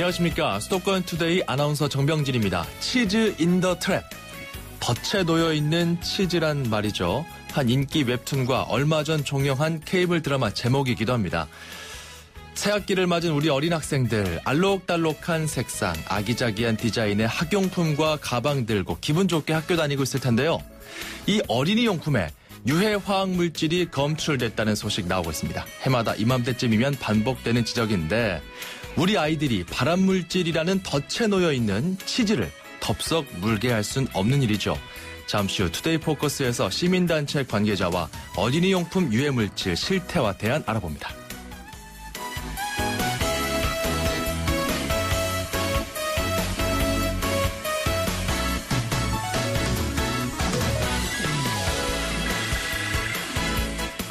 안녕하십니까. 수도권 투데이 아나운서 정병진입니다. 치즈 인 더 트랩. 덫에 놓여있는 치즈란 말이죠. 한 인기 웹툰과 얼마 전 종영한 케이블 드라마 제목이기도 합니다. 새학기를 맞은 우리 어린 학생들, 알록달록한 색상, 아기자기한 디자인의 학용품과 가방 들고 기분 좋게 학교 다니고 있을 텐데요. 이 어린이 용품에 유해 화학 물질이 검출됐다는 소식 나오고 있습니다. 해마다 이맘때쯤이면 반복되는 지적인데 우리 아이들이 발암물질이라는 덫에 놓여있는 치즈를 덥석 물게 할 순 없는 일이죠. 잠시 후 투데이 포커스에서 시민단체 관계자와 어린이 용품 유해물질 실태와 대안 알아봅니다.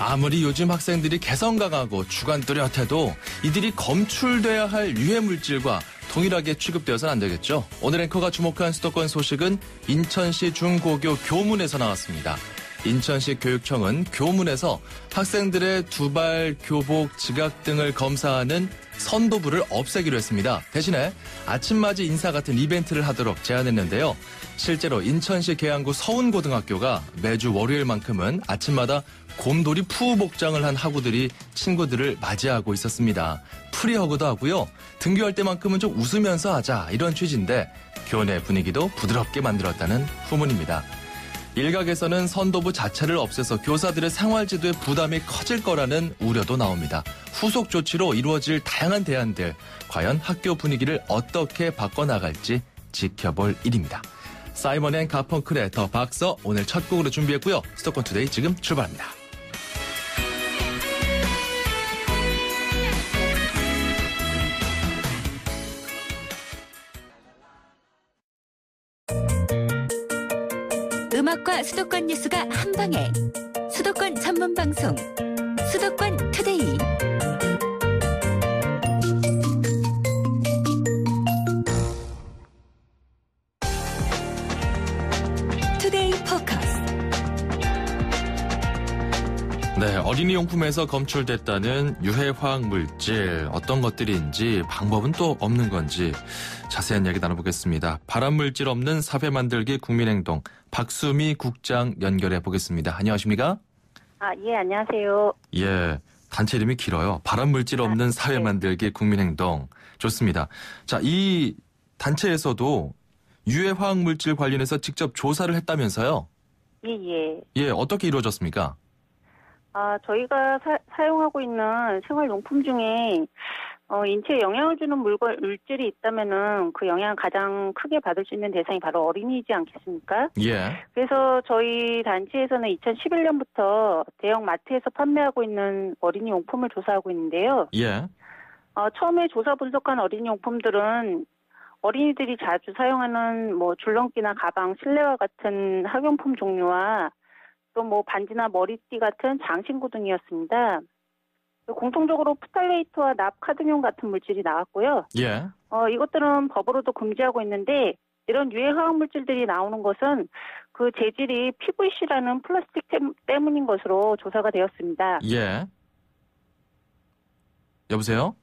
아무리 요즘 학생들이 개성 강하고 주관 뚜렷해도 이들이 검출돼야 할 유해물질과 동일하게 취급되어서는 안 되겠죠. 오늘 앵커가 주목한 수도권 소식은 인천시 중고교 교문에서 나왔습니다. 인천시 교육청은 교문에서 학생들의 두발, 교복, 지각 등을 검사하는 선도부를 없애기로 했습니다. 대신에 아침맞이 인사 같은 이벤트를 하도록 제안했는데요. 실제로 인천시 계양구 서운고등학교가 매주 월요일만큼은 아침마다 곰돌이 푸우 복장을 한 학우들이 친구들을 맞이하고 있었습니다. 프리허그도 하고요. 등교할 때만큼은 좀 웃으면서 하자 이런 취지인데 교내 분위기도 부드럽게 만들었다는 후문입니다. 일각에서는 선도부 자체를 없애서 교사들의 생활지도에 부담이 커질 거라는 우려도 나옵니다. 후속 조치로 이루어질 다양한 대안들, 과연 학교 분위기를 어떻게 바꿔나갈지 지켜볼 일입니다. 사이먼 앤 가펑클의 더 박서 오늘 첫 곡으로 준비했고요. 수도권 투데이 지금 출발합니다. 음악과 수도권 뉴스가 한방에 수도권 전문 방송 수도권 투데이. 투데이 포커스. 네, 어린이 용품에서 검출됐다는 유해 화학 물질 어떤 것들인지 방법은 또 없는 건지 자세한 이야기 나눠보겠습니다. 발암물질 없는 사회 만들기 국민행동 박수미 국장 연결해 보겠습니다. 안녕하십니까? 예, 안녕하세요. 예, 단체 이름이 길어요. 발암물질 없는 사회 만들기 국민행동. 좋습니다. 자, 이 단체에서도 유해 화학 물질 관련해서 직접 조사를 했다면서요? 예. 예, 어떻게 이루어졌습니까? 저희가 사용하고 있는 생활용품 중에 인체에 영향을 주는 물질이 있다면은 그 영향을 가장 크게 받을 수 있는 대상이 바로 어린이지 않겠습니까? 예. 그래서 저희 단체에서는 2011년부터 대형 마트에서 판매하고 있는 어린이 용품을 조사하고 있는데요. 예. 처음에 조사 분석한 어린이 용품들은 어린이들이 자주 사용하는 줄넘기나 가방, 실내화 같은 학용품 종류와 또 반지나 머리띠 같은 장신구 등이었습니다. 공통적으로 프탈레이트와 납, 카드뮴 같은 물질이 나왔고요. 예. 이것들은 법으로도 금지하고 있는데 이런 유해 화학 물질들이 나오는 것은 그 재질이 PVC라는 플라스틱 때문인 것으로 조사가 되었습니다. 예. 여보세요?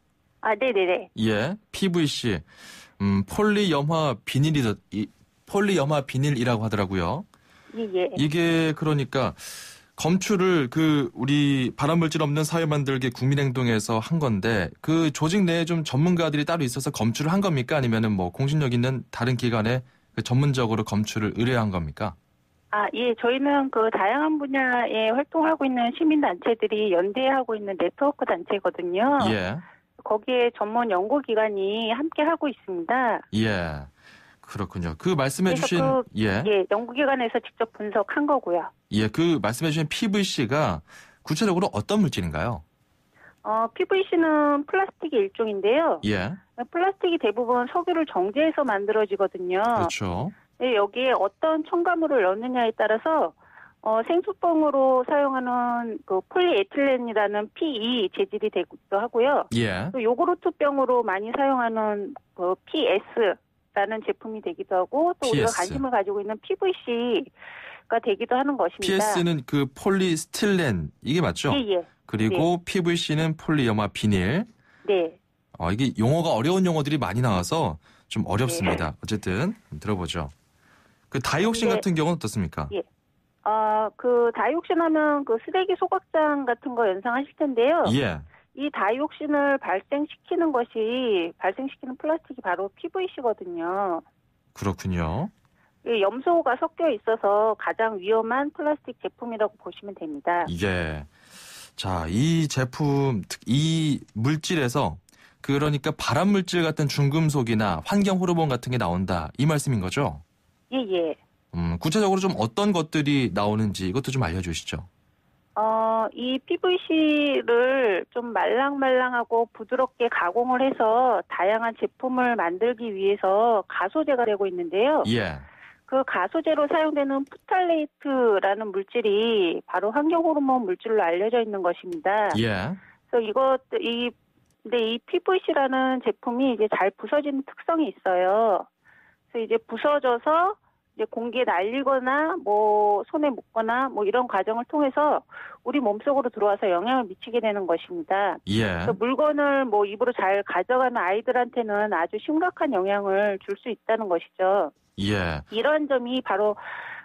네네네. 예. PVC. 폴리염화 비닐이라고 하더라고요. 예. 이게 그러니까 검출을 우리 발암물질 없는 사회 만들기 국민행동에서 한 건데 그 조직 내에 좀 전문가들이 따로 있어서 검출을 한 겁니까? 아니면은 공신력 있는 다른 기관에 전문적으로 검출을 의뢰한 겁니까? 예. 저희는 그 다양한 분야에 활동하고 있는 시민단체들이 연대하고 있는 네트워크 단체거든요. 예. 거기에 전문 연구기관이 함께 하고 있습니다. 예. 그렇군요. 그 말씀해주신 연구기관에서 직접 분석한 거고요. 예, 그 말씀해주신 PVC가 구체적으로 어떤 물질인가요? PVC는 플라스틱의 일종인데요. 예. 플라스틱이 대부분 석유를 정제해서 만들어지거든요. 그렇죠. 네, 여기에 어떤 첨가물을 넣느냐에 따라서 생수병으로 사용하는 그 폴리에틸렌이라는 PE 재질이 되기도 하고요. 예. 또 요구르트병으로 많이 사용하는 그 PS라는 제품이 되기도 하고 또 우리가 관심을 가지고 있는 PVC가 되기도 하는 것입니다. PS는 그 폴리스틸렌 이게 맞죠? 예. 그리고 PVC는 폴리염화 비닐. 네. 이게 용어가 어려운 용어들이 많이 나와서 좀 어렵습니다. 어쨌든 들어보죠. 그 다이옥신 같은 경우는 어떻습니까? 예. 그 다이옥신 하면 그 쓰레기 소각장 같은 거 연상하실 텐데요. 예. 이 다이옥신을 발생시키는 플라스틱이 바로 PVC거든요. 그렇군요. 염소가 섞여 있어서 가장 위험한 플라스틱 제품이라고 보시면 됩니다. 자, 이 제품, 이 물질에서 그러니까 발암 물질 같은 중금속이나 환경 호르몬 같은 게 나온다. 이 말씀인 거죠? 예. 구체적으로 좀 어떤 것들이 나오는지 이것도 좀 알려주시죠. 이 PVC를 좀 말랑말랑하고 부드럽게 가공을 해서 다양한 제품을 만들기 위해서 가소제가 되고 있는데요. 예. 그 가소제로 사용되는 프탈레이트라는 물질이 바로 환경 호르몬 물질로 알려져 있는 것입니다. 예. 그래서 근데 이 PVC라는 제품이 이제 잘 부서지는 특성이 있어요. 그래서 이제 부서져서 이제 공기에 날리거나 뭐 손에 묻거나 뭐 이런 과정을 통해서 우리 몸속으로 들어와서 영향을 미치게 되는 것입니다. 예. 그래서 물건을 뭐 입으로 잘 가져가는 아이들한테는 아주 심각한 영향을 줄 수 있다는 것이죠. 예. 이런 점이 바로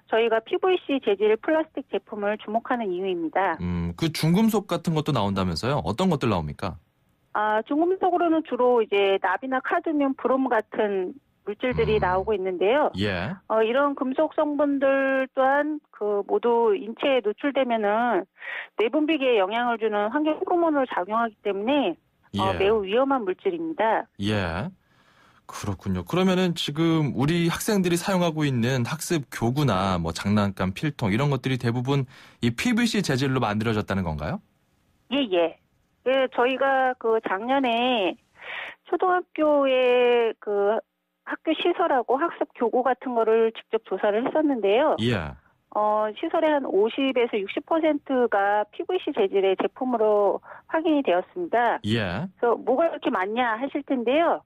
저희가 PVC 재질 플라스틱 제품을 주목하는 이유입니다. 그 중금속 같은 것도 나온다면서요? 어떤 것들 나옵니까? 중금속으로는 주로 이제 납이나 카드뮴, 브롬 같은 물질들이 나오고 있는데요. 예. 이런 금속 성분들 또한 그 모두 인체에 노출되면은 내분비계에 영향을 주는 환경 호르몬을 작용하기 때문에 예. 매우 위험한 물질입니다. 예. 그렇군요. 그러면은 지금 우리 학생들이 사용하고 있는 학습 교구나 뭐 장난감, 필통 이런 것들이 대부분 이 PVC 재질로 만들어졌다는 건가요? 예. 저희가 그 작년에 초등학교에 그 학교 시설하고 학습 교구 같은 거를 직접 조사를 했었는데요. 예. 시설의 한 50에서 60%가 PVC 재질의 제품으로 확인이 되었습니다. 예. 그래서 뭐가 이렇게 많냐 하실 텐데요.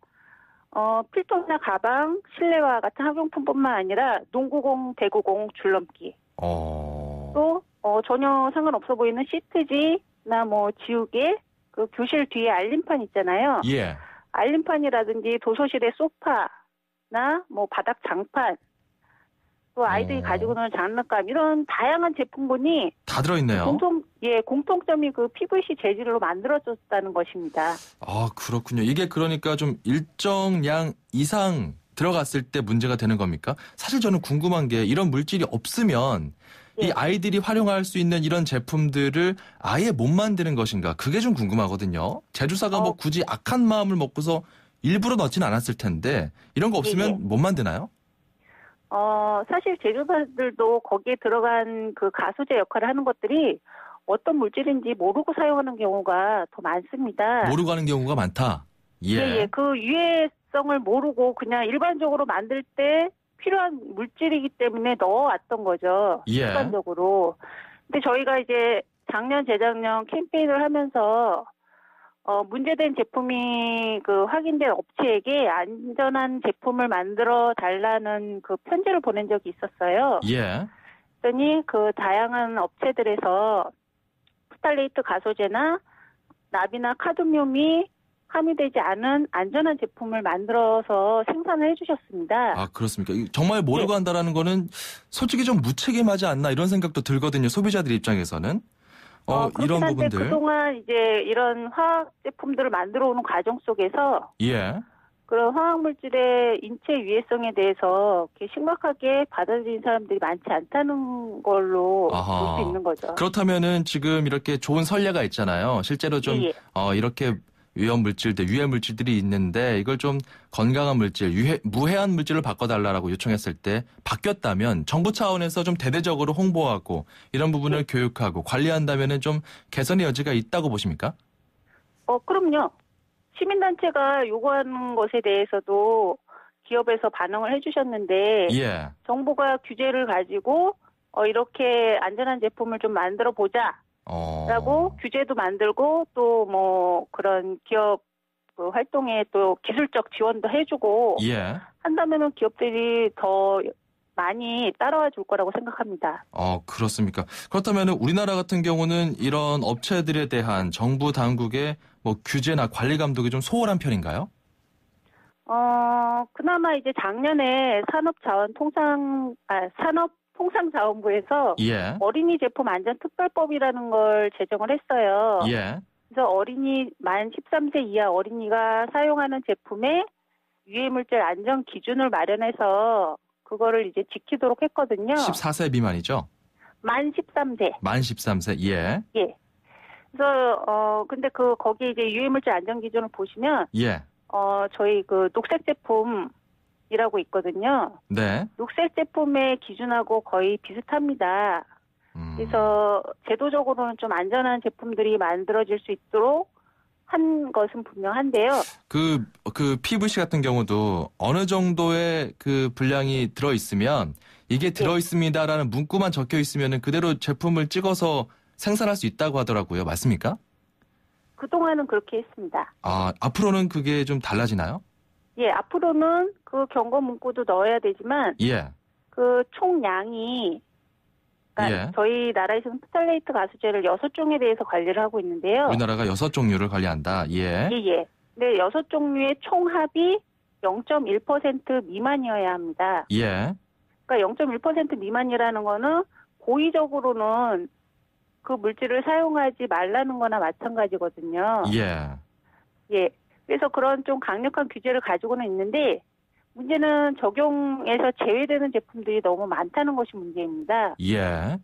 필통이나 가방, 실내화 같은 학용품뿐만 아니라 농구공, 배구공, 줄넘기. 또 전혀 상관없어 보이는 시트지나 뭐 지우개, 그 교실 뒤에 알림판 있잖아요. 예. 알림판이라든지 도서실의 소파나 뭐 바닥 장판, 또 아이들이 가지고 노는 장난감 이런 다양한 제품군이 다 들어있네요. 공통점이 그 PVC 재질로 만들어졌다는 것입니다. 그렇군요. 이게 그러니까 좀 일정 량 이상 들어갔을 때 문제가 되는 겁니까? 사실 저는 궁금한 게 이런 물질이 없으면 이 아이들이 활용할 수 있는 이런 제품들을 아예 못 만드는 것인가? 그게 좀 궁금하거든요. 제조사가 뭐 굳이 악한 마음을 먹고서 일부러 넣지는 않았을 텐데 이런 거 없으면 못 만드나요? 사실 제조사들도 거기에 들어간 그 가소제 역할을 하는 것들이 어떤 물질인지 모르고 사용하는 경우가 더 많습니다. 모르고 하는 경우가 많다. 예. 그 유해성을 모르고 그냥 일반적으로 만들 때 필요한 물질이기 때문에 넣어왔던 거죠. 예. 일반적으로. 근데 저희가 이제 작년, 재작년 캠페인을 하면서 문제된 제품이 그 확인된 업체에게 안전한 제품을 만들어 달라는 그 편지를 보낸 적이 있었어요. 예. 그랬더니 그 다양한 업체들에서 프탈레이트 가소제나 납이나 카드뮴이 함유되지 않은 안전한 제품을 만들어서 생산을 해주셨습니다. 그렇습니까? 정말 모르고 한다라는 거는 솔직히 좀 무책임하지 않나 이런 생각도 들거든요. 소비자들 입장에서는. 이런 부분들. 그동안 이제 이런 화학 제품들을 만들어 오는 과정 속에서 그런 화학 물질의 인체 유해성에 대해서 이렇게 심각하게 받아들인 사람들이 많지 않다는 걸로 볼 수 있는 거죠. 그렇다면은 지금 이렇게 좋은 선례가 있잖아요. 실제로 좀 이렇게 위험 물질들, 유해 물질들이 있는데 이걸 좀 건강한 물질, 무해한 물질로 바꿔달라고 요청했을 때 바뀌었다면 정부 차원에서 좀 대대적으로 홍보하고 이런 부분을 교육하고 관리한다면은 좀 개선의 여지가 있다고 보십니까? 그럼요. 시민단체가 요구하는 것에 대해서도 기업에서 반응을 해주셨는데 정부가 규제를 가지고 이렇게 안전한 제품을 좀 만들어 보자. 라고 규제도 만들고 또 뭐 그런 기업 그 활동에 또 기술적 지원도 해주고 한다면은 기업들이 더 많이 따라와 줄 거라고 생각합니다. 그렇습니까? 그렇다면 우리나라 같은 경우는 이런 업체들에 대한 정부 당국의 뭐 규제나 관리 감독이 좀 소홀한 편인가요? 그나마 이제 작년에 산업통상자원부에서 예. 어린이 제품 안전특별법이라는 걸 제정을 했어요. 예. 그래서 어린이 만 13세 이하 어린이가 사용하는 제품에 유해물질 안전 기준을 마련해서 그거를 이제 지키도록 했거든요. 14세 미만이죠? 만 13세. 만 13세. 예. 예. 그래서 근데 거기 이제 유해물질 안전 기준을 보시면 예. 저희 그 녹색 제품이라고 있거든요. 네. 녹색 제품의 기준하고 거의 비슷합니다. 그래서 제도적으로는 좀 안전한 제품들이 만들어질 수 있도록 한 것은 분명한데요. 그 PVC 같은 경우도 어느 정도의 그 분량이 들어 있으면 이게 들어 있습니다라는 문구만 적혀 있으면 그대로 제품을 찍어서 생산할 수 있다고 하더라고요. 맞습니까? 그동안은 그렇게 했습니다. 아, 앞으로는 그게 좀 달라지나요? 예, 앞으로는 그 경고 문구도 넣어야 되지만 예. 그 총량이 그러니까 예. 저희 나라에서는 프탈레이트 가수제를 6종에 대해서 관리를 하고 있는데요. 우리나라가 6종류를 관리한다. 예. 예. 근데 6종류의 총합이 0.1% 미만이어야 합니다. 예. 그러니까 0.1% 미만이라는 거는 고의적으로는 그 물질을 사용하지 말라는 거나 마찬가지거든요. 예. 예. 그래서 그런 좀 강력한 규제를 가지고는 있는데 문제는 적용에서 제외되는 제품들이 너무 많다는 것이 문제입니다. 예.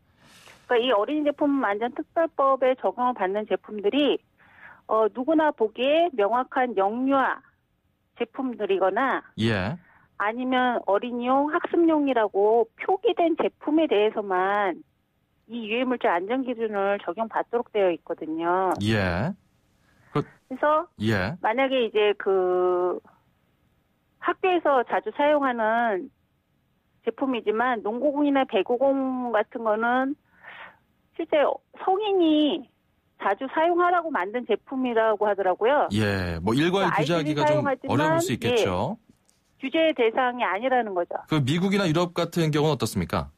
그러니까 이 어린이 제품 안전특별법에 적용을 받는 제품들이 누구나 보기에 명확한 영유아 제품들이거나 예. 아니면 어린이용 학습용이라고 표기된 제품에 대해서만 이 유해물질 안전기준을 적용받도록 되어 있거든요. 예. 그래서 예. 만약에 이제 그 학교에서 자주 사용하는 제품이지만 농구공이나 배구공 같은 거는 실제 성인이 자주 사용하라고 만든 제품이라고 하더라고요. 예. 뭐 일괄 규제하기가 좀 어려울 수 있겠죠. 예, 규제 대상이 아니라는 거죠. 그 미국이나 유럽 같은 경우는 어떻습니까?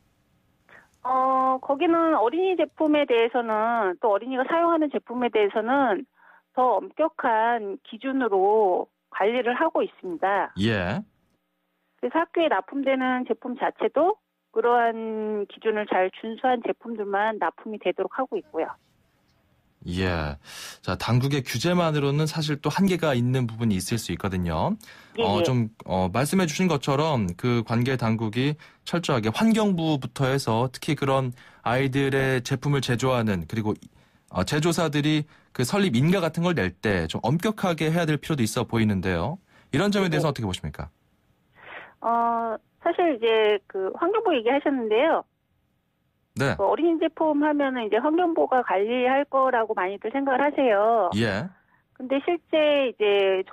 거기는 어린이 제품에 대해서는 또 어린이가 사용하는 제품에 대해서는 더 엄격한 기준으로 관리를 하고 있습니다. 예. 그래서 학교에 납품되는 제품 자체도 그러한 기준을 잘 준수한 제품들만 납품이 되도록 하고 있고요. 예. 자, 당국의 규제만으로는 사실 또 한계가 있는 부분이 있을 수 있거든요. 말씀해 주신 것처럼 그 관계 당국이 철저하게 환경부부터 해서 특히 그런 아이들의 제품을 제조하는 그리고 제조사들이 그 설립 인가 같은 걸 낼 때 좀 엄격하게 해야 될 필요도 있어 보이는데요. 이런 점에 대해서 어떻게 보십니까? 사실 이제 그 환경부 얘기하셨는데요. 네. 그 어린이 제품 하면은 이제 환경부가 관리할 거라고 많이들 생각을 하세요. 예. 근데 실제 이제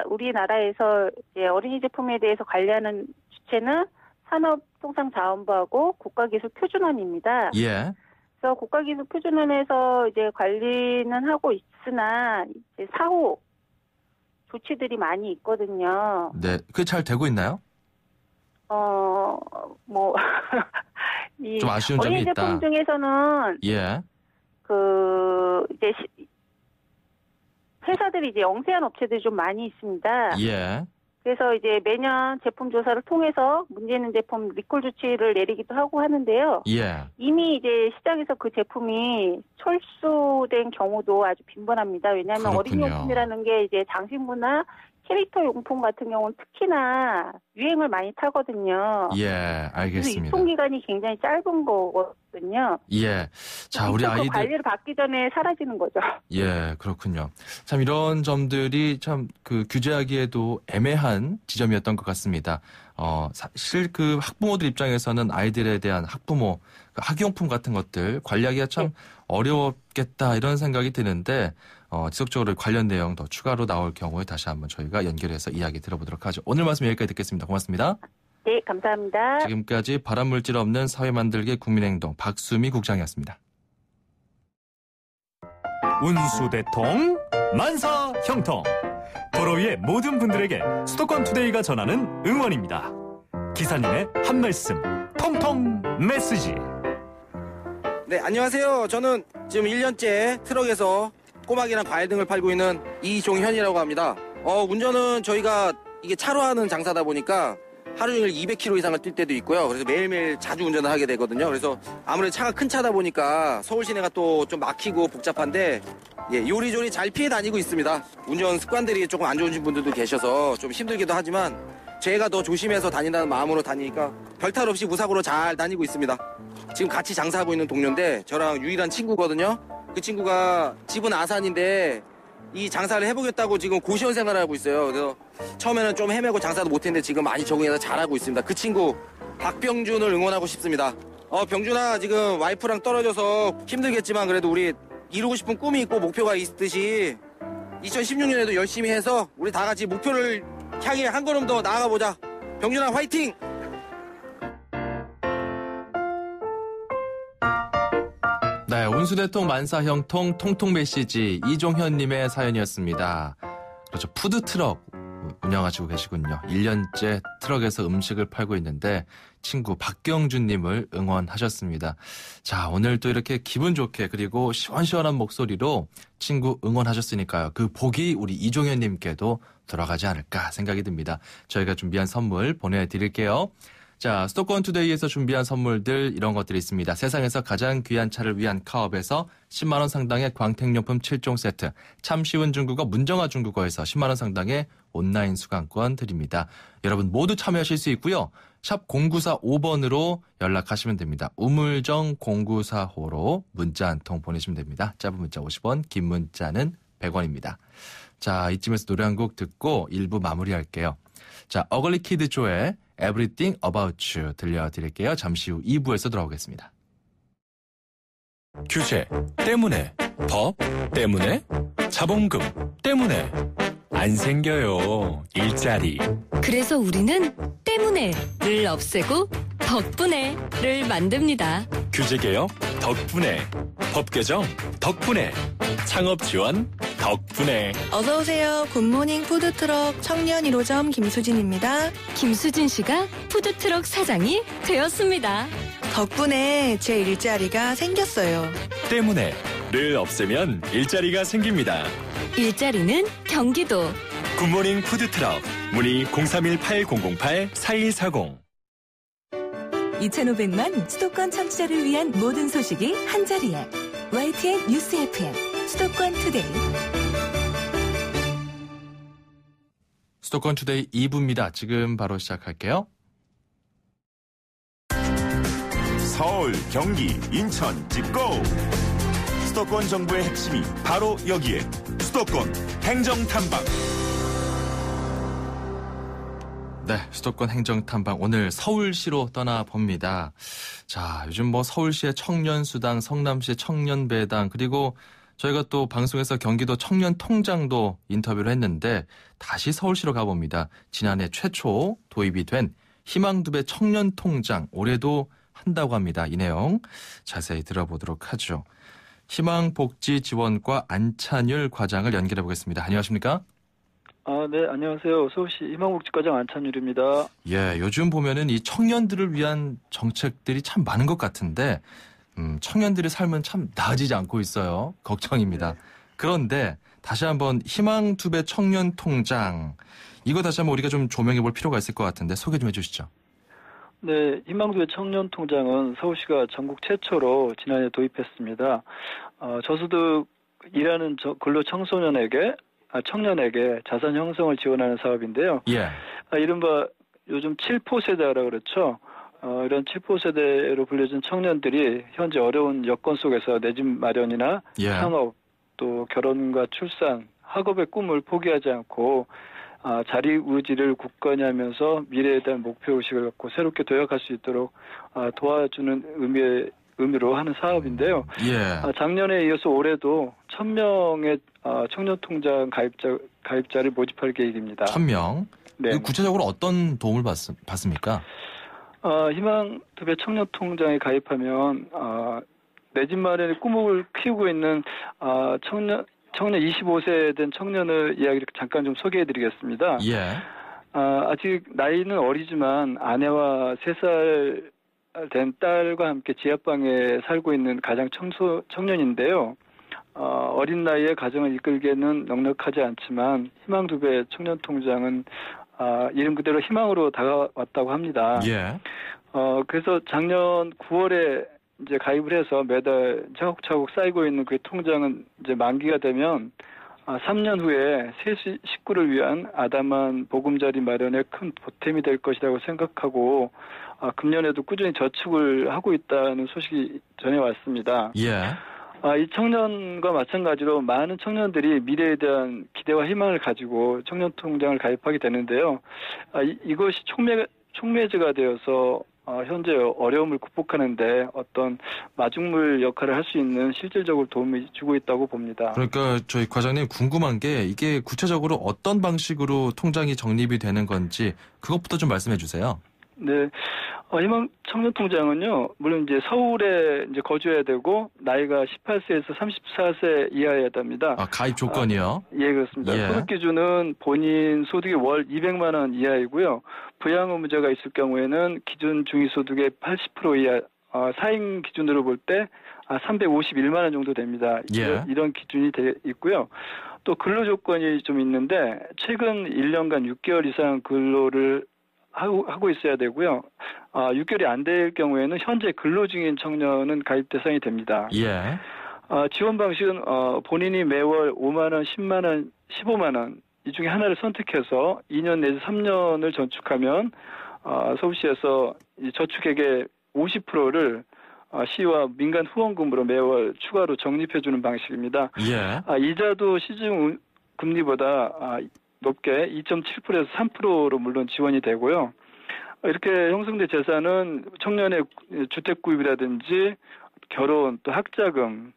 우리나라에서 이제 어린이 제품에 대해서 관리하는 주체는 산업통상자원부하고 국가기술표준원입니다. 예. 그래서 국가기술표준원에서 이제 관리는 하고 있으나 이제 사후 조치들이 많이 있거든요. 네. 그게 잘 되고 있나요? 좀 아쉬운 점이 있다. 어린이 제품 중에서는 예. 이제 회사들이 이제 영세한 업체들이 좀 많이 있습니다. 예. 그래서 이제 매년 제품 조사를 통해서 문제 있는 제품 리콜 조치를 내리기도 하고 하는데요. 예. 이미 이제 시장에서 그 제품이 철수된 경우도 아주 빈번합니다. 왜냐하면 그렇군요. 어린이용품이라는 게 이제 장신구나 캐릭터 용품 같은 경우는 특히나 유행을 많이 타거든요. 예, 그래서 알겠습니다. 유통기간이 굉장히 짧은 거거든요. 예. 자, 우리 아이들. 관리를 받기 전에 사라지는 거죠. 예, 그렇군요. 참 이런 점들이 참 그 규제하기에도 애매한 지점이었던 것 같습니다. 사실 그 학부모들 입장에서는 아이들에 대한 학부모, 그 학용품 같은 것들 관리하기가 참 어려웠겠다 이런 생각이 드는데 지속적으로 관련 내용 더 추가로 나올 경우에 다시 한번 저희가 연결해서 이야기 들어보도록 하죠. 오늘 말씀 여기까지 듣겠습니다. 고맙습니다. 네, 감사합니다. 지금까지 발암물질 없는 사회 만들기 국민행동 박수미 국장이었습니다. 운수대통, 만사형통. 도로 위의 모든 분들에게 수도권 투데이가 전하는 응원입니다. 기사님의 한 말씀, 통통 메시지. 네, 안녕하세요. 저는 지금 1년째 트럭에서 꼬막이랑 과일 등을 팔고 있는 이종현이라고 합니다. 운전은 저희가 이게 차로 하는 장사다 보니까 하루 종일 200km 이상을 뛸 때도 있고요. 그래서 매일매일 자주 운전을 하게 되거든요. 그래서 아무래도 차가 큰 차다 보니까 서울 시내가 또 좀 막히고 복잡한데 요리조리 잘 피해 다니고 있습니다. 운전 습관들이 조금 안 좋으신 분들도 계셔서 좀 힘들기도 하지만 제가 더 조심해서 다닌다는 마음으로 다니니까 별탈 없이 무사고로 잘 다니고 있습니다. 지금 같이 장사하고 있는 동료인데 저랑 유일한 친구거든요. 그 친구가 집은 아산인데 이 장사를 해보겠다고 지금 고시원 생활을 하고 있어요. 그래서 처음에는 좀 헤매고 장사도 못했는데 지금 많이 적응해서 잘하고 있습니다. 그 친구 박병준을 응원하고 싶습니다. 병준아, 지금 와이프랑 떨어져서 힘들겠지만 그래도 우리 이루고 싶은 꿈이 있고 목표가 있듯이 2016년에도 열심히 해서 우리 다 같이 목표를 향해 한 걸음 더 나아가보자. 병준아, 화이팅! 네, 운수대통 만사형통 통통 메시지 이종현님의 사연이었습니다. 그렇죠. 푸드트럭 운영하시고 계시군요. 1년째 트럭에서 음식을 팔고 있는데 친구 박경준님을 응원하셨습니다. 자, 오늘 또 이렇게 기분 좋게 그리고 시원시원한 목소리로 친구 응원하셨으니까요. 그 복이 우리 이종현님께도 돌아가지 않을까 생각이 듭니다. 저희가 준비한 선물 보내드릴게요. 자, 수도권 투데이에서 준비한 선물들 이런 것들이 있습니다. 세상에서 가장 귀한 차를 위한 카업에서 10만 원 상당의 광택용품 7종 세트, 참 쉬운 중국어 문정아 중국어에서 10만 원 상당의 온라인 수강권 드립니다. 여러분 모두 참여하실 수 있고요. 샵 0945번으로 연락하시면 됩니다. 우물정 0945로 문자 한 통 보내시면 됩니다. 짧은 문자 50원, 긴 문자는 100원입니다. 자, 이쯤에서 노래 한 곡 듣고 1부 마무리할게요. 자, 어글리 키드 조의 Everything About You 들려드릴게요. 잠시 후 2부에서 돌아오겠습니다. 규제 때문에, 법 때문에, 자본금 때문에 안 생겨요. 일자리. 그래서 우리는 때문에를 없애고 덕분에를 만듭니다. 규제개혁 덕분에, 법개정 덕분에, 창업지원 덕분에. 어서오세요. 굿모닝 푸드트럭 청년 1호점 김수진입니다. 김수진 씨가 푸드트럭 사장이 되었습니다. 덕분에 제 일자리가 생겼어요. 때문에를 없애면 일자리가 생깁니다. 일자리는 경기도. 굿모닝 푸드트럭 문의 031-8008-4140. 2,500만 수도권 청취자를 위한 모든 소식이 한자리에. YTN 뉴스 FM 수도권 투데이. 수도권 투데이 2부입니다. 지금 바로 시작할게요. 서울, 경기, 인천, 집고! 수도권 정부의 핵심이 바로 여기에 수도권 행정탐방. 네, 수도권 행정탐방 오늘 서울시로 떠나봅니다. 자, 요즘 뭐 서울시의 청년수당, 성남시의 청년배당, 그리고 저희가 또 방송에서 경기도 청년통장도 인터뷰를 했는데 다시 서울시로 가봅니다. 지난해 최초 도입이 된 희망두배 청년통장 올해도 한다고 합니다. 이 내용 자세히 들어보도록 하죠. 희망복지지원과 안찬율 과장을 연결해 보겠습니다. 안녕하십니까? 네, 안녕하세요. 서울시 희망복지과장 안찬율입니다. 예, 요즘 보면은 이 청년들을 위한 정책들이 참 많은 것 같은데 청년들의 삶은 참 나아지지 않고 있어요. 걱정입니다. 네. 그런데 다시 한번 희망두배 청년통장 이거 다시 한번 우리가 좀 조명해 볼 필요가 있을 것 같은데 소개 좀 해주시죠. 네, 희망두배 청년통장은 서울시가 전국 최초로 지난해 도입했습니다. 저소득 일하는 근로 청년에게 자산 형성을 지원하는 사업인데요. 예. 이른바 요즘 7포 세대라 그렇죠. 이런 7포 세대로 불려진 청년들이 현재 어려운 여건 속에서 내 집 마련이나 창업, 또 결혼과 출산, 학업의 꿈을 포기하지 않고 자리 의지를 굳건히 하면서 미래에 대한 목표의식을 갖고 새롭게 도약할 수 있도록 도와주는 의미로 하는 사업인데요. 예. 작년에 이어서 올해도 1,000명의 청년통장 가입자를 모집할 계획입니다. 1,000명? 네. 구체적으로 어떤 도움을 받습니까? 희망두배 청년통장에 가입하면 내 집 마련의 꿈을 키우고 있는 청년 25세 된 청년의 이야기를 잠깐 좀 소개해드리겠습니다. 예. 아직 나이는 어리지만 아내와 3살 된 딸과 함께 지하방에 살고 있는 가장 청년인데요. 어린 나이에 가정을 이끌기에는 넉넉하지 않지만 희망 2배 청년통장은 이름 그대로 희망으로 다가왔다고 합니다. 예. 그래서 작년 9월에 이제 가입을 해서 매달 차곡차곡 쌓이고 있는 그 통장은 이제 만기가 되면 3년 후에 새 식구를 위한 아담한 보금자리 마련에 큰 보탬이 될 것이라고 생각하고 금년에도 꾸준히 저축을 하고 있다는 소식이 전해왔습니다. 예. 이 청년과 마찬가지로 많은 청년들이 미래에 대한 기대와 희망을 가지고 청년통장을 가입하게 되는데요. 이것이 촉매제가 되어서 현재 어려움을 극복하는데 어떤 마중물 역할을 할 수 있는 실질적으로 도움을 주고 있다고 봅니다. 그러니까 저희 과장님 궁금한 게 이게 구체적으로 어떤 방식으로 통장이 적립이 되는 건지 그것부터 좀 말씀해 주세요. 네. 희망 청년통장은요, 물론 이제 서울에 이제 거주해야 되고, 나이가 18세에서 34세 이하여야 됩니다. 가입 조건이요? 예, 그렇습니다. 예. 소득 기준은 본인 소득이 월 200만 원 이하이고요. 부양 의무자가 있을 경우에는 기준 중위소득의 80% 이하, 4인 기준으로 볼 때 351만 원 정도 됩니다. 예. 이런 기준이 돼 있고요. 또 근로 조건이 좀 있는데, 최근 1년간 6개월 이상 근로를 하고 있어야 되고요. 6개월이 안 될 경우에는 현재 근로 중인 청년은 가입 대상이 됩니다. 예. 지원 방식은 본인이 매월 5만 원, 10만 원, 15만 원 이 중에 하나를 선택해서 2년 내지 3년을 저축하면 서울시에서 이 저축액의 50%를 시와 민간 후원금으로 매월 추가로 적립해주는 방식입니다. 예. 이자도 시중 금리보다 높게 2.7%에서 3%로 물론 지원이 되고요. 이렇게 형성된 재산은 청년의 주택 구입이라든지 결혼, 또 학자금,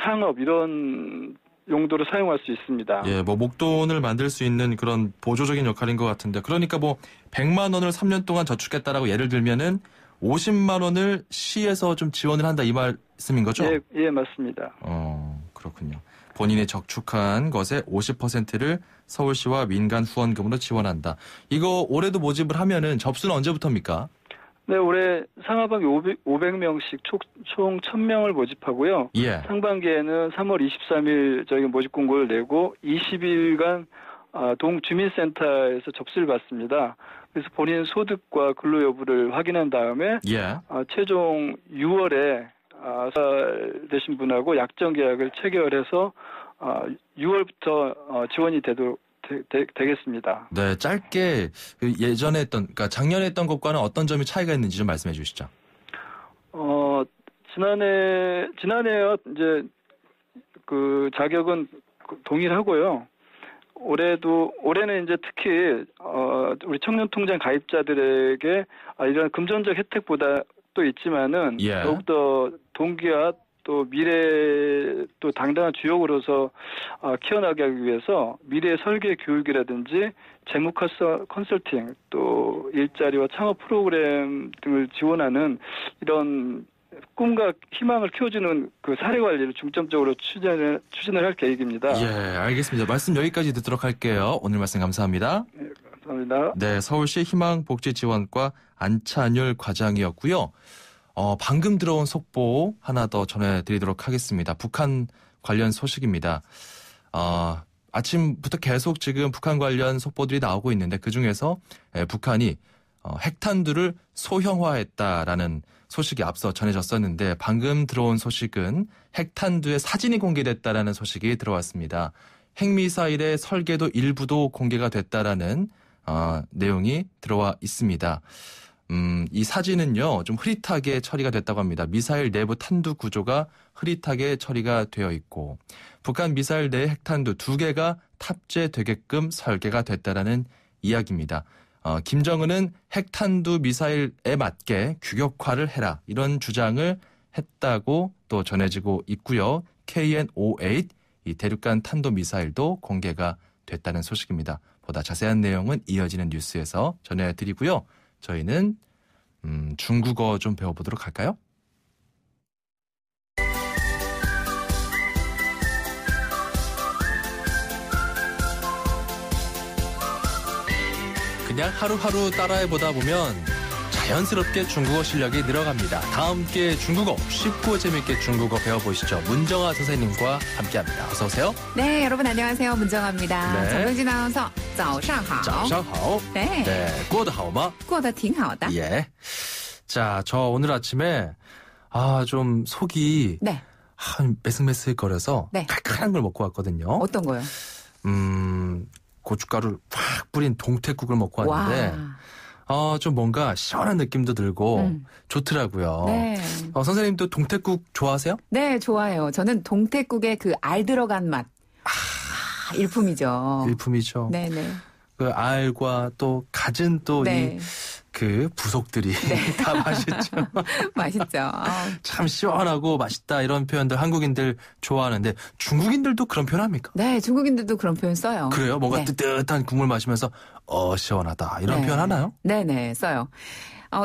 창업 이런 용도로 사용할 수 있습니다. 예, 뭐 목돈을 만들 수 있는 그런 보조적인 역할인 것 같은데 그러니까 뭐 100만 원을 3년 동안 저축했다라고 예를 들면은 50만 원을 시에서 좀 지원을 한다 이 말씀인 거죠? 예, 맞습니다. 그렇군요. 본인이 저축한 것의 50%를 서울시와 민간 후원금으로 지원한다. 이거 올해도 모집을 하면은 접수는 언제부터입니까? 네, 올해 상하반기 500명씩 총 1000명을 모집하고요. 예. 상반기에는 3월 23일 저희가 모집 공고를 내고 20일간 동주민센터에서 접수를 받습니다. 그래서 본인 소득과 근로 여부를 확인한 다음에 예. 최종 6월에 되신 분하고 약정 계약을 체결해서 6월부터 지원이 되겠습니다. 네, 짧게 예전에 했던, 그러니까 작년에 했던 것과는 어떤 점이 차이가 있는지 좀 말씀해 주시죠. 지난해요 이제 그 자격은 동일하고요. 올해는 이제 특히 우리 청년통장 가입자들에게 이런 금전적 혜택보다 또 있지만은 예. 더욱더 동기와 또 미래 또 당당한 주역으로서 키워나가기 위해서 미래 설계 교육이라든지 재무 컨설팅 또 일자리와 창업 프로그램 등을 지원하는 이런 꿈과 희망을 키워주는 그 사례 관리를 중점적으로 추진을 할 계획입니다. 예, 알겠습니다. 말씀 여기까지 듣도록 할게요. 오늘 말씀 감사합니다. 네, 감사합니다. 네, 서울시 희망복지지원과 안찬율 과장이었고요. 방금 들어온 속보 하나 더 전해드리도록 하겠습니다. 북한 관련 소식입니다. 아침부터 계속 지금 북한 관련 속보들이 나오고 있는데 그중에서 북한이 핵탄두를 소형화했다라는 소식이 앞서 전해졌었는데 방금 들어온 소식은 핵탄두의 사진이 공개됐다라는 소식이 들어왔습니다. 핵미사일의 설계도 일부도 공개가 됐다라는 내용이 들어와 있습니다. 이 사진은요, 좀 흐릿하게 처리가 됐다고 합니다. 미사일 내부 탄두 구조가 흐릿하게 처리가 되어 있고, 북한 미사일 내 핵탄두 2개가 탑재되게끔 설계가 됐다라는 이야기입니다. 김정은은 핵탄두 미사일에 맞게 규격화를 해라, 이런 주장을 했다고 또 전해지고 있고요. KN-58, 이 대륙간 탄도 미사일도 공개가 됐다는 소식입니다. 보다 자세한 내용은 이어지는 뉴스에서 전해드리고요. 저희는 중국어 좀 배워보도록 할까요? 그냥 하루하루 따라해보다 보면 자연스럽게 중국어 실력이 늘어갑니다. 다 함께 중국어 쉽고 재밌게 중국어 배워보시죠. 문정아 선생님과 함께합니다. 어서 오세요. 네, 여러분 안녕하세요. 문정아입니다. 네. 정경진 아나운서, 早上好. 早上好. 네. 네, 过得好吗?过得挺好的. 예. 자, 저 오늘 아침에 좀 속이 네. 메스메스거려서 네. 칼칼한 걸 먹고 왔거든요. 어떤 거요? 고춧가루를 확 뿌린 동태국을 먹고 왔는데 좀 뭔가 시원한 느낌도 들고 좋더라고요. 네. 선생님도 동태국 좋아하세요? 네, 좋아요. 저는 동태국에 그 알 들어간 맛. 일품이죠. 일품이죠. 네네. 그 알과 또 갖은 또 네. 그 부속들이 다 맛있죠. 맛있죠. 참 시원하고 맛있다 이런 표현들 한국인들 좋아하는데 중국인들도 그런 표현 합니까? 네, 중국인들도 그런 표현 써요. 그래요? 뭔가 네. 뜨뜻한 국물 마시면서 시원하다 이런 네. 표현 하나요? 네네, 써요.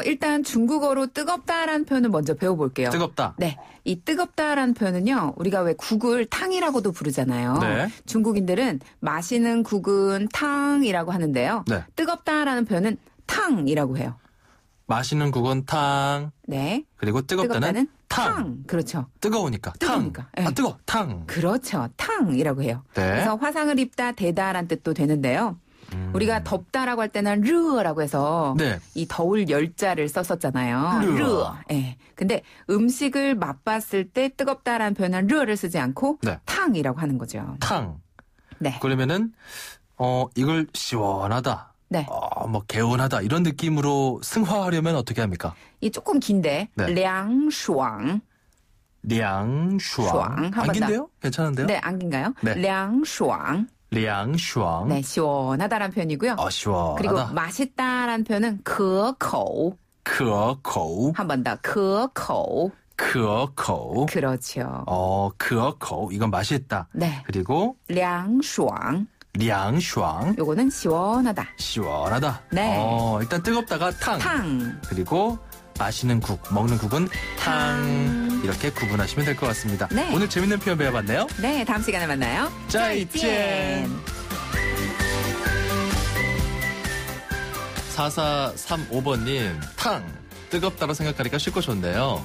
일단 중국어로 뜨겁다라는 표현을 먼저 배워볼게요. 뜨겁다. 네. 이 뜨겁다라는 표현은요, 우리가 왜 국을 탕이라고도 부르잖아요. 네. 중국인들은 마시는 국은 탕이라고 하는데요. 네. 뜨겁다라는 표현은 탕이라고 해요. 마시는 국은 탕. 네. 그리고 뜨겁다는 탕. 그렇죠. 뜨거우니까. 뜨거우니까. 탕. 네. 뜨거. 탕. 그렇죠. 탕이라고 해요. 네. 그래서 화상을 입다, 대다란 뜻도 되는데요. 우리가 덥다라고 할 때는 르라고 해서 네. 이 더울 열자를 썼었잖아요. 르. 예. 근데 음식을 맛봤을 때 뜨겁다라는 표현은 르를 쓰지 않고 네. 탕이라고 하는 거죠. 탕. 네. 그러면은 이걸 시원하다. 네. 뭐 개운하다 이런 느낌으로 승화하려면 어떻게 합니까? 이 조금 긴데 네. 凉爽. 凉爽. 안 긴데요? 괜찮은데요? 네, 안 긴가요? 네. 凉爽. 凉爽. 네, 시원하다라는 표현이고요. 시원하다. 그리고 맛있다라는 표현은 可口. 可口. 한 번 더. 可口. 可口. 그렇죠. 可口. 이건 맛있다. 네. 그리고 凉爽. 凉爽. 요거는 시원하다. 시원하다. 네. 일단 뜨겁다가 탕. 탕. 그리고 마시는 국, 먹는 국은 탕. 이렇게 구분하시면 될 것 같습니다. 네. 오늘 재밌는 표현 배워봤네요. 네, 다음 시간에 만나요. 再见. 4435번님, 탕. 뜨겁다고 생각하니까 쉽고 좋네요.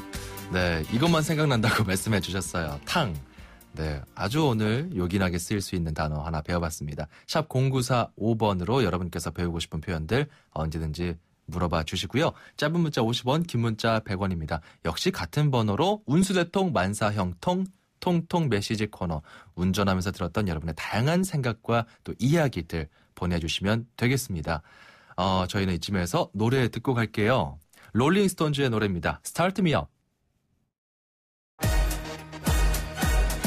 네, 이것만 생각난다고 말씀해 주셨어요. 탕. 네, 아주 오늘 요긴하게 쓰일 수 있는 단어 하나 배워봤습니다. 샵 0945번으로 여러분께서 배우고 싶은 표현들 언제든지 물어봐 주시고요. 짧은 문자 50원, 긴 문자 100원입니다. 역시 같은 번호로 운수대통 만사형통 통통 메시지 코너 운전하면서 들었던 여러분의 다양한 생각과 또 이야기들 보내주시면 되겠습니다. 저희는 이쯤에서 노래 듣고 갈게요. 롤링스톤즈의 노래입니다. Start Me Up.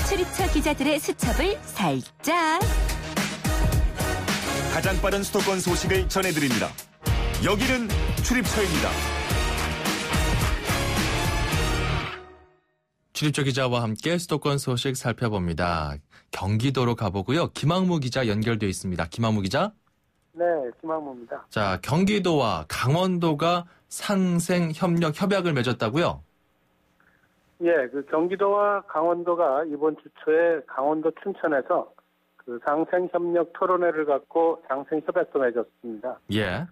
출입처 기자들의 수첩을 살짝. 가장 빠른 수도권 소식을 전해드립니다. 여기는 출입처입니다. 출입처 기자와 함께 수도권 소식 살펴봅니다. 경기도로 가보고요. 김학무 기자 연결되어 있습니다. 김학무 기자. 네, 김학무입니다. 자, 경기도와 강원도가 상생 협력 협약을 맺었다고요? 예, 그 경기도와 강원도가 이번 주 초에 강원도 춘천에서 그 상생협력 토론회를 갖고 상생협약도 맺었습니다. 예.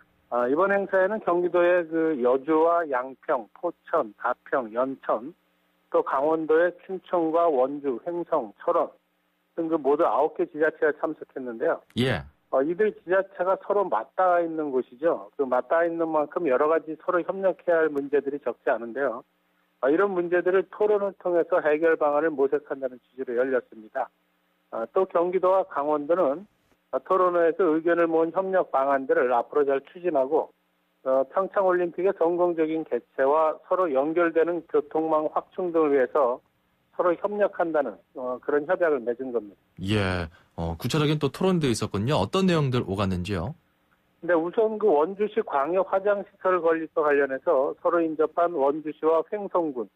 이번 행사에는 경기도의 그 여주와 양평, 포천, 가평, 연천, 또 강원도의 춘천과 원주, 횡성, 철원 등 그 모두 9개 지자체가 참석했는데요. 예. 이들 지자체가 서로 맞닿아 있는 곳이죠. 그 맞닿아 있는 만큼 여러 가지 서로 협력해야 할 문제들이 적지 않은데요. 이런 문제들을 토론을 통해서 해결 방안을 모색한다는 취지로 열렸습니다. 또 경기도와 강원도는 토론회에서 의견을 모은 협력 방안들을 앞으로 잘 추진하고 평창올림픽의 성공적인 개최와 서로 연결되는 교통망 확충 등을 위해서 서로 협력한다는 그런 협약을 맺은 겁니다. 예. 구체적인 또 토론도 있었군요. 어떤 내용들 오갔는지요? 네, 우선 그 원주시 광역 화장시설 건립과 관련해서 서로 인접한 원주시와 횡성군,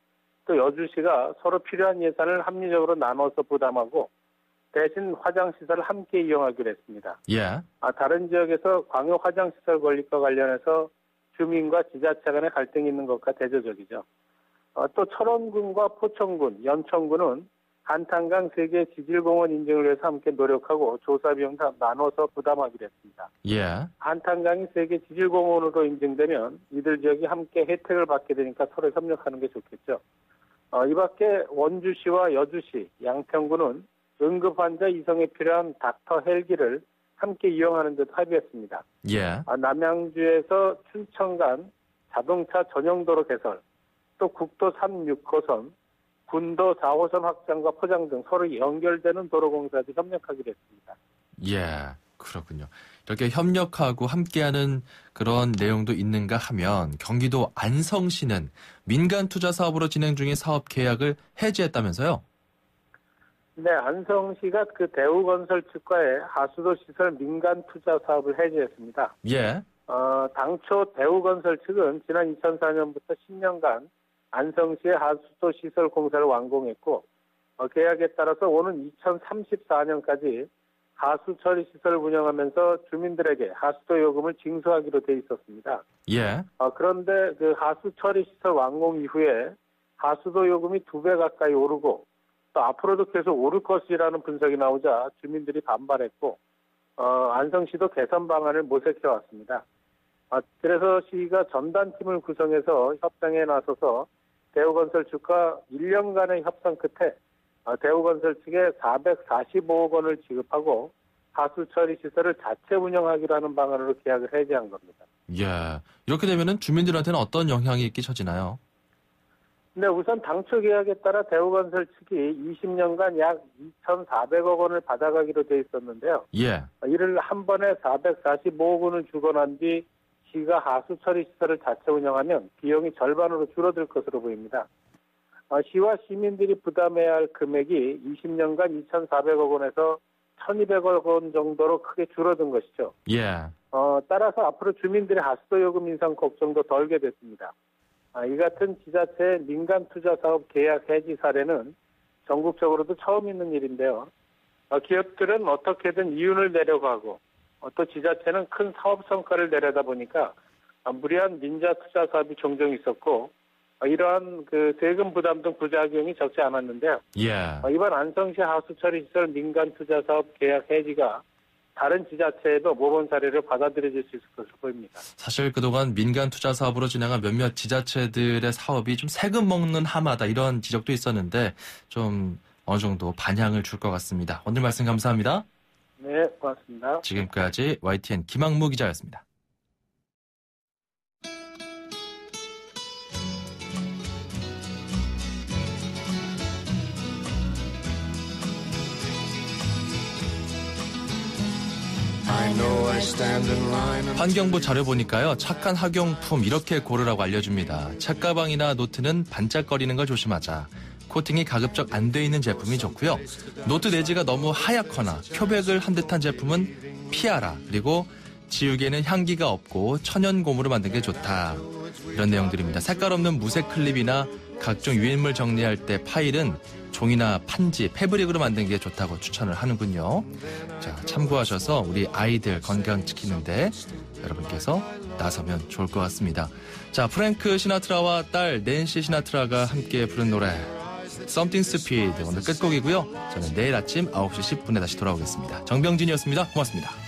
또 여주시가 서로 필요한 예산을 합리적으로 나눠서 부담하고 대신 화장시설을 함께 이용하기로 했습니다. 예. 다른 지역에서 광역 화장시설 건립과 관련해서 주민과 지자체 간의 갈등이 있는 것과 대조적이죠. 또 철원군과 포천군, 연천군은 한탄강 세계 지질공원 인증을 위해서 함께 노력하고 조사 비용 나눠서 부담하기로 했습니다. 예. 한탄강이 세계 지질공원으로 인증되면 이들 지역이 함께 혜택을 받게 되니까 서로 협력하는 게 좋겠죠. 이 밖에 원주시와 여주시, 양평구는 응급환자 이송에 필요한 닥터 헬기를 함께 이용하는 듯 합의했습니다. 예. 남양주에서 춘천 간 자동차 전용도로 개설, 또 국도 3, 6호선, 군도 4호선 확장과 포장 등 서로 연결되는 도로공사도 협력하기로 했습니다. 예, 그렇군요. 이렇게 협력하고 함께하는 그런 내용도 있는가 하면 경기도 안성시는 민간 투자 사업으로 진행 중인 사업 계약을 해지했다면서요? 네, 안성시가 그 대우건설 측과의 하수도 시설 민간 투자 사업을 해지했습니다. 예. 당초 대우건설 측은 지난 2004년부터 10년간 안성시의 하수도 시설 공사를 완공했고 계약에 따라서 오는 2034년까지 하수 처리 시설을 운영하면서 주민들에게 하수도 요금을 징수하기로 돼 있었습니다. 예. 그런데 그 하수 처리 시설 완공 이후에 하수도 요금이 2배 가까이 오르고 또 앞으로도 계속 오를 것이라는 분석이 나오자 주민들이 반발했고 안성시도 개선 방안을 모색해 왔습니다. 그래서 시가 전담팀을 구성해서 협상에 나서서 대우건설 측과 1년간의 협상 끝에 대우건설 측에 445억 원을 지급하고 하수처리 시설을 자체 운영하기로 하는 방안으로 계약을 해지한 겁니다. 예. 이렇게 되면은 주민들한테는 어떤 영향이 끼쳐지나요? 네, 우선 당초 계약에 따라 대우건설 측이 20년간 약 2,400억 원을 받아가기로 돼 있었는데요. 예. 이를 한 번에 445억 원을 주고 난 뒤 시가 하수 처리 시설을 자체 운영하면 비용이 절반으로 줄어들 것으로 보입니다. 시와 시민들이 부담해야 할 금액이 20년간 2,400억 원에서 1,200억 원 정도로 크게 줄어든 것이죠. 예. 따라서 앞으로 주민들의 하수도 요금 인상 걱정도 덜게 됐습니다. 이 같은 지자체의 민간 투자 사업 계약 해지 사례는 전국적으로도 처음 있는 일인데요. 기업들은 어떻게든 이윤을 내려고 하고 또 지자체는 큰 사업 성과를 내려다 보니까 무리한 민자 투자 사업이 종종 있었고 이러한 그 세금 부담 등 부작용이 적지 않았는데요. 예. 이번 안성시 하수처리 시설 민간 투자 사업 계약 해지가 다른 지자체에도 모범 사례를 받아들여질 수 있을 것으로 보입니다. 사실 그동안 민간 투자 사업으로 진행한 몇몇 지자체들의 사업이 좀 세금 먹는 하마다 이런 지적도 있었는데 좀 어느 정도 반향을 줄 것 같습니다. 오늘 말씀 감사합니다. 네, 고맙습니다. 지금까지 YTN 김학무 기자였습니다. 환경부 자료 보니까요. 착한 학용품 이렇게 고르라고 알려줍니다. 책가방이나 노트는 반짝거리는 걸 조심하자. 코팅이 가급적 안 돼 있는 제품이 좋고요. 노트 내지가 너무 하얗거나 표백을 한 듯한 제품은 피하라. 그리고 지우개는 향기가 없고 천연 고무로 만든 게 좋다. 이런 내용들입니다. 색깔 없는 무색 클립이나 각종 유인물 정리할 때 파일은 종이나 판지, 패브릭으로 만든 게 좋다고 추천을 하는군요. 자, 참고하셔서 우리 아이들 건강 지키는데 여러분께서 나서면 좋을 것 같습니다. 자, 프랭크 시나트라와 딸 낸시 시나트라가 함께 부른 노래 Something Stupid 오늘 끝곡이고요. 저는 내일 아침 9시 10분에 다시 돌아오겠습니다. 정병진이었습니다. 고맙습니다.